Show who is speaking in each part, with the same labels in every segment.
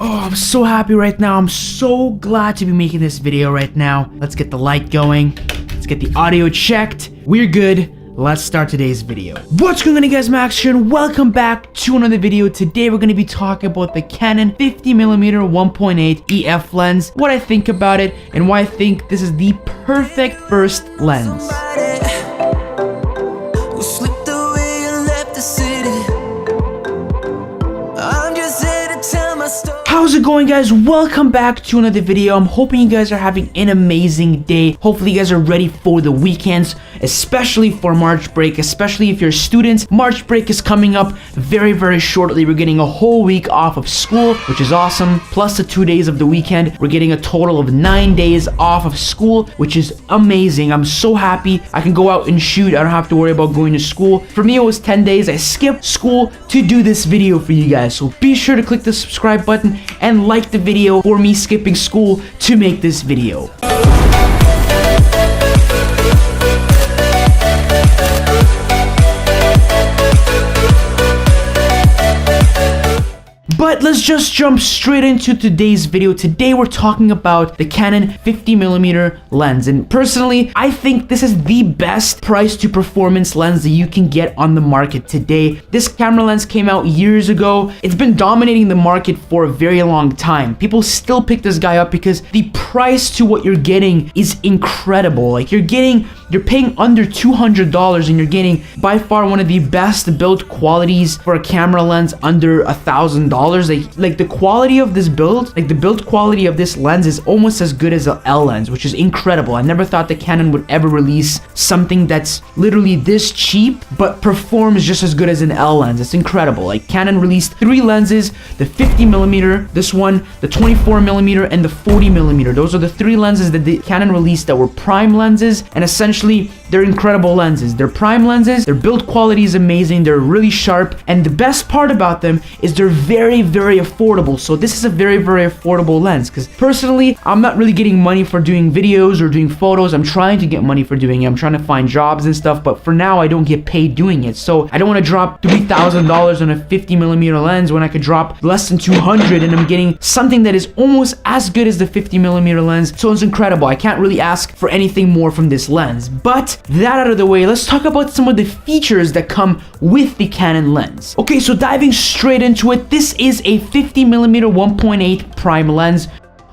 Speaker 1: Oh, I'm so happy right now. I'm so glad to be making this video right now. Let's get the light going. Let's get the audio checked. We're good. Let's start today's video. What's going on, guys? Max here, and welcome back to another video. Today we're going to be talking about the Canon 50mm 1.8 EF lens, what I think about it, and why I think this is the perfect first lens. How's it going, guys? Welcome back to another video. I'm hoping you guys are having an amazing day. Hopefully you guys are ready for the weekends, especially for March break, especially if you're students. March break is coming up very shortly. We're getting a whole week off of school, which is awesome. Plus the 2 days of the weekend. We're getting a total of 9 days off of school, which is amazing. I'm so happy. I can go out and shoot. I don't have to worry about going to school. For me, it was 10 days. I skipped school to do this video for you guys. So be sure to click the subscribe button and like the video for me skipping school to make this video. But let's just jump straight into today's video. Today we're talking about the Canon 50mm lens, and personally I think this is the best price to performance lens that you can get on the market today. This camera lens came out years ago. It's been dominating the market for a very long time. People still pick this guy up because the price to what you're getting is incredible. Like you're paying under $200 and you're getting by far one of the best build qualities for a camera lens under $1,000. Like the quality of this build, like the build quality of this lens is almost as good as an L lens, which is incredible. I never thought that Canon would ever release something that's literally this cheap but performs just as good as an L lens. It's incredible. Like Canon released 3 lenses, the 50mm, this one, the 24mm, and the 40mm. Those are the 3 lenses that the Canon released that were prime lenses, and essentially they're incredible lenses. They're prime lenses, their build quality is amazing, they're really sharp, and the best part about them is they're very affordable. So this is a very affordable lens, because personally I'm not really getting money for doing videos or doing photos. I'm trying to get money for doing it. I'm trying to find jobs and stuff, but for now I don't get paid doing it. So I don't want to drop $3,000 on a 50mm lens when I could drop less than 200 and I'm getting something that is almost as good as the 50mm lens. So it's incredible. I can't really ask for anything more from this lens. But that out of the way, let's talk about some of the features that come with the Canon lens. Okay, so diving straight into it, this is a 50mm 1.8 prime lens,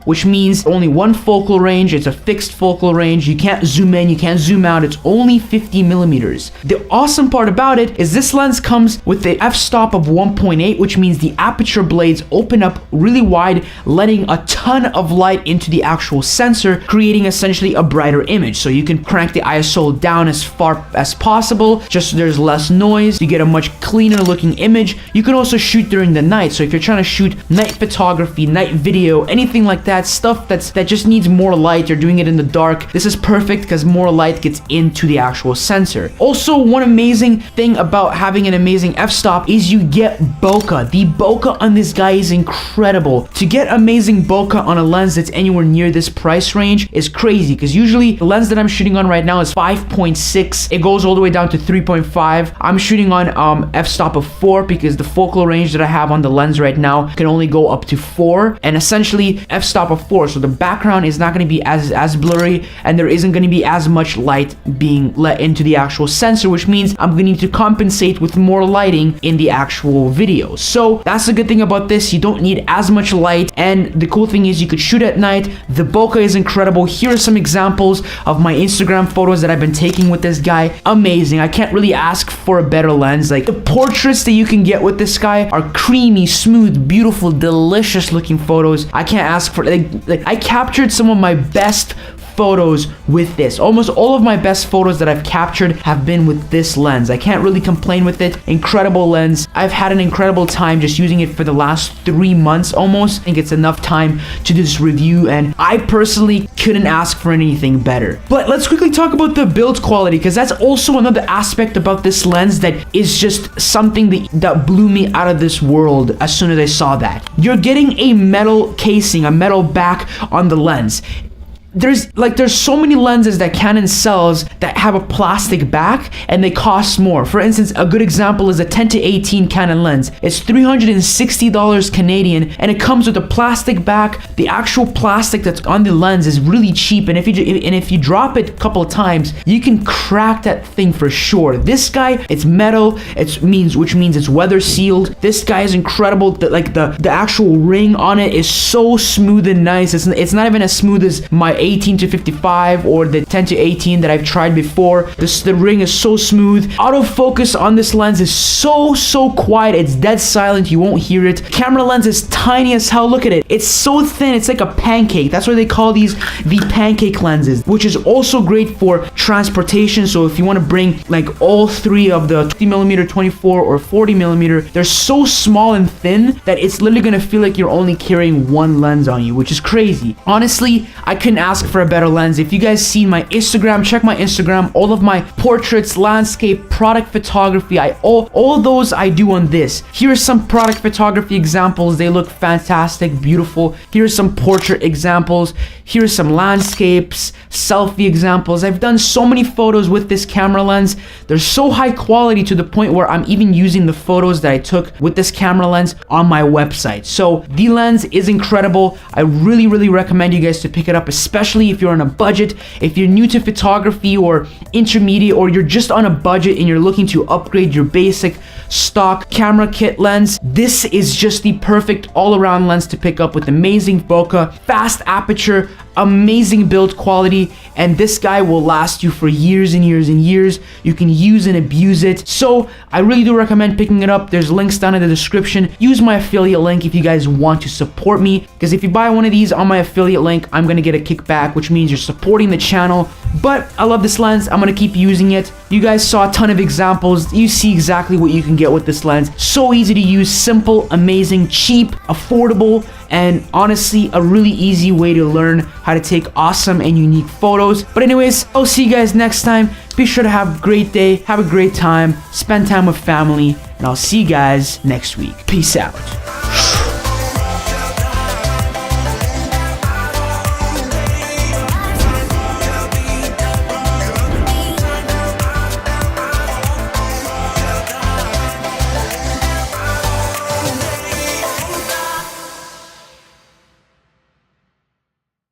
Speaker 1: which means only one focal range. It's a fixed focal range. You can't zoom in, you can't zoom out. It's only 50mm. The awesome part about it is this lens comes with the f-stop of 1.8, which means the aperture blades open up really wide, letting a ton of light into the actual sensor, creating essentially a brighter image. So you can crank the ISO down as far as possible, just so there's less noise. You get a much cleaner looking image. You can also shoot during the night. So if you're trying to shoot night photography, night video, anything like that, stuff that just needs more light, you're doing it in the dark, this is perfect because more light gets into the actual sensor. Also, one amazing thing about having an amazing f-stop is you get bokeh. The bokeh on this guy is incredible. To get amazing bokeh on a lens that's anywhere near this price range is crazy, because usually the lens that I'm shooting on right now is 5.6. It goes all the way down to 3.5. I'm shooting on f-stop of 4 because the focal range that I have on the lens right now can only go up to 4, and essentially f-stop of 4, so the background is not going to be as blurry, and there isn't going to be as much light being let into the actual sensor, which means I'm going to need to compensate with more lighting in the actual video. So that's the good thing about this. You don't need as much light, and the cool thing is you could shoot at night. The bokeh is incredible. Here are some examples of my Instagram photos that I've been taking with this guy. Amazing. I can't really ask for a better lens. Like the portraits that you can get with this guy are creamy, smooth, beautiful, delicious looking photos. I can't ask for like I captured some of my best photos with this. Almost all of my best photos that I've captured have been with this lens. I can't really complain with it. Incredible lens. I've had an incredible time just using it for the last 3 months almost. I think it's enough time to do this review, and I personally couldn't ask for anything better. But let's quickly talk about the build quality, because that's also another aspect about this lens that is just something that blew me out of this world as soon as I saw that. You're getting a metal casing, a metal back on the lens. there's so many lenses that Canon sells that have a plastic back and they cost more. For instance, a good example is a 10-18 Canon lens. It's $360 Canadian, and it comes with a plastic back. The actual plastic that's on the lens is really cheap, and if you drop it a couple of times, you can crack that thing for sure. This guy, it's metal, which means it's weather sealed. This guy is incredible. The actual ring on it is so smooth and nice. It's not even as smooth as my 18-55 or the 10-18 that I've tried before. The ring is so smooth. Autofocus on this lens is so quiet. It's dead silent. You won't hear it. Camera lens is tiny as hell. Look at it. It's so thin. It's like a pancake. That's why they call these the pancake lenses, which is also great for transportation. So if you want to bring like all three of the 50mm, 24 or 40mm, they're so small and thin that it's literally gonna feel like you're only carrying one lens on you, which is crazy. Honestly, I couldn't ask for a better lens. If you guys see my Instagram, check my Instagram. All of my portraits, landscape, product photography, all those I do on this. Here are some product photography examples. They look fantastic, beautiful. Here are some portrait examples. Here are some landscapes, selfie examples. I've done so many photos with this camera lens. They're so high quality to the point where I'm even using the photos that I took with this camera lens on my website. So the lens is incredible. I really recommend you guys to pick it up, especially if you're on a budget, if you're new to photography or intermediate, or you're just on a budget and you're looking to upgrade your basic stock camera kit lens. This is just the perfect all-around lens to pick up with amazing bokeh, fast aperture, amazing build quality, and this guy will last you for years and years and years. You can use and abuse it. So I really do recommend picking it up. There's links down in the description. Use my affiliate link if you guys want to support me, because if you buy one of these on my affiliate link, I'm gonna get a kickback, which means you're supporting the channel. But I love this lens. I'm gonna keep using it. You guys saw a ton of examples. You see exactly what you can get with this lens. So easy to use, simple, amazing, cheap, affordable, and honestly a really easy way to learn how to take awesome and unique photos. But anyways, I'll see you guys next time. Be sure to have a great day, have a great time, spend time with family, and I'll see you guys next week. Peace out.